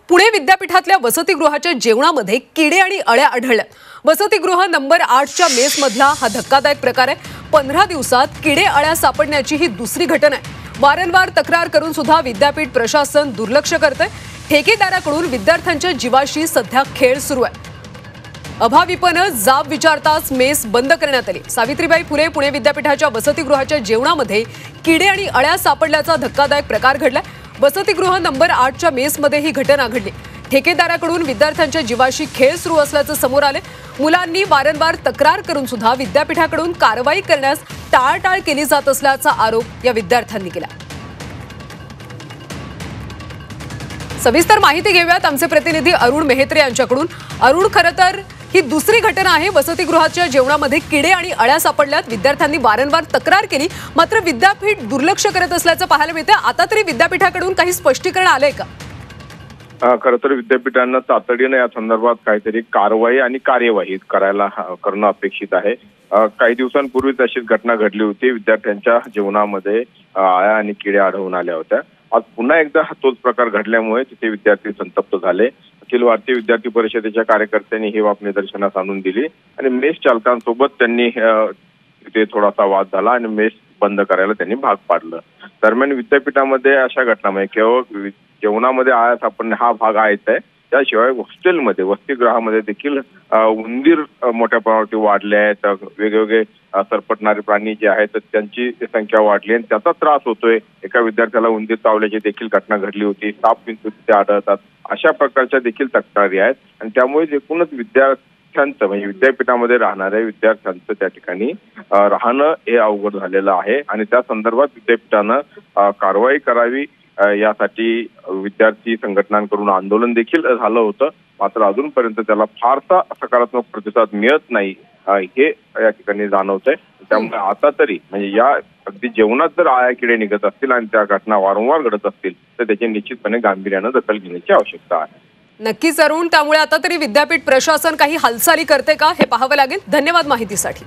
पुणे विद्यापीठातल्या वसतिगृहाच्या जेवणामध्ये किडे आणि अळ्या आढळल्या। वसतिगृह नंबर 8च्या मेसमधला हा धक्कादायक प्रकार आहे। 15 दिवसात किडे अळ्या सापडण्याची ही दुसरी घटना आहे। वारंवार तक्रार करून सुद्धा विद्यापीठ प्रशासन दुर्लक्ष करतंय। ठेकेदाराकडून विद्यार्थ्यांच्या जीवाशी सध्या खेळ सुरू आहे। अभाविपने जाब विचारताच मेस बंद करण्यात आली। सावित्रीबाई फुले पुणे विद्यापीठाच्या वसतिगृहाच्या जेवणामध्ये किडे आणि अळ्या सापडल्याचा धक्कादायक प्रकार घडला। वसतिगृह नंबर 8च्या मेसमध्ये ही घटना घडली। ठेकेदाराकडून विद्यार्थ्यांच्या जीवाशी खेळ सुरू असल्याचं समोर आले। मुलांनी वारंवार तक्रार करून सुद्धा विद्यापीठाकडून कारवाई करण्यास टाळाटाळ केली जात असल्याचा आरोप या विद्यार्थ्यांनी केला। सविस्तर माहिती घेऊयात आमचे प्रतिनिधी अरुण मेहत्रे यांच्याकडून। अरुण, खरं तर ही दुसरी घटना आहे। वसतिगृहाच्या जेवणामध्ये किडे आणि अळ्या सापडल्यात। विद्यार्थ्यांनी वारंवार तक्रार केली, मात्र विद्यापीठ दुर्लक्ष करत असल्याचं पाहायला मिळतं। आता तरी विद्यापीठाकडून काही स्पष्टीकरण आलंय का? खरं तर विद्यापीठांना तातडीने या संदर्भात काहीतरी कारवाई आणि कार्यवाही करणं अपेक्षित आहे। काही दिवसांपूर्वी तशीच घटना घडली होती। विद्यार्थ्यांच्या जेवणामध्ये अळ्या आणि किडे आढळून आल्या होत्या। आज पुन्हा एकदा तोच प्रकार घडल्यामुळे तिथे विद्यार्थी संतप्त झाले। अखिल भारतीय विद्यार्थी परिषदेच्या कार्यकर्त्यांनी ही बाब निदर्शनास आणून दिली आणि मेस चालकांसोबत त्यांनी तिथे थोडासा वाद झाला आणि मेस बंद करायला त्यांनी भाग पाडलं। दरम्यान विद्यापीठामध्ये अशा घटनांमध्ये केवळ जेवणामध्ये अळ्या सापडणे हा भाग आहेच आहे, त्याशिवाय हॉस्टेलमध्ये वसतिगृहामध्ये देखील उंदीर मोठ्या प्रमाणात वाढले आहेत। वेगवेगळे सरपटणारे प्राणी जे आहेत त्यांची संख्या वाढली आणि त्याचा त्रास होतोय। एका विद्यार्थ्याला उंदीर चावल्याची देखील घटना घडली होती। साप विंचू तिथे आढळतात। अशा प्रकारच्या देखील तक्रारी आहेत आणि त्यामुळे एकूणच विद्यार्थ्यांचं म्हणजे विद्यापीठामध्ये राहणाऱ्या विद्यार्थ्यांचं त्या ठिकाणी राहणं हे अवघड झालेलं आहे आणि त्या संदर्भात विद्यापीठानं कारवाई करावी यासाठी विद्यार्थी संघटनांकडून आंदोलन देखील झालं होतं, मात्र अजूनपर्यंत त्याला फारसा सकारात्मक प्रतिसाद मिळत नाही हे या ठिकाणी जाणवतंय। त्यामुळे आता तरी म्हणजे या अगदी जेवणात जर अळ्या किडे निघत असतील आणि त्या घटना वारंवार घडत असतील तर त्याची निश्चितपणे गांभीर्यानं दखल घेण्याची आवश्यकता आहे। नक्कीच अरुण, त्यामुळे आता तरी विद्यापीठ प्रशासन काही हालचाली करते का हे पाहावं लागेल। धन्यवाद माहितीसाठी।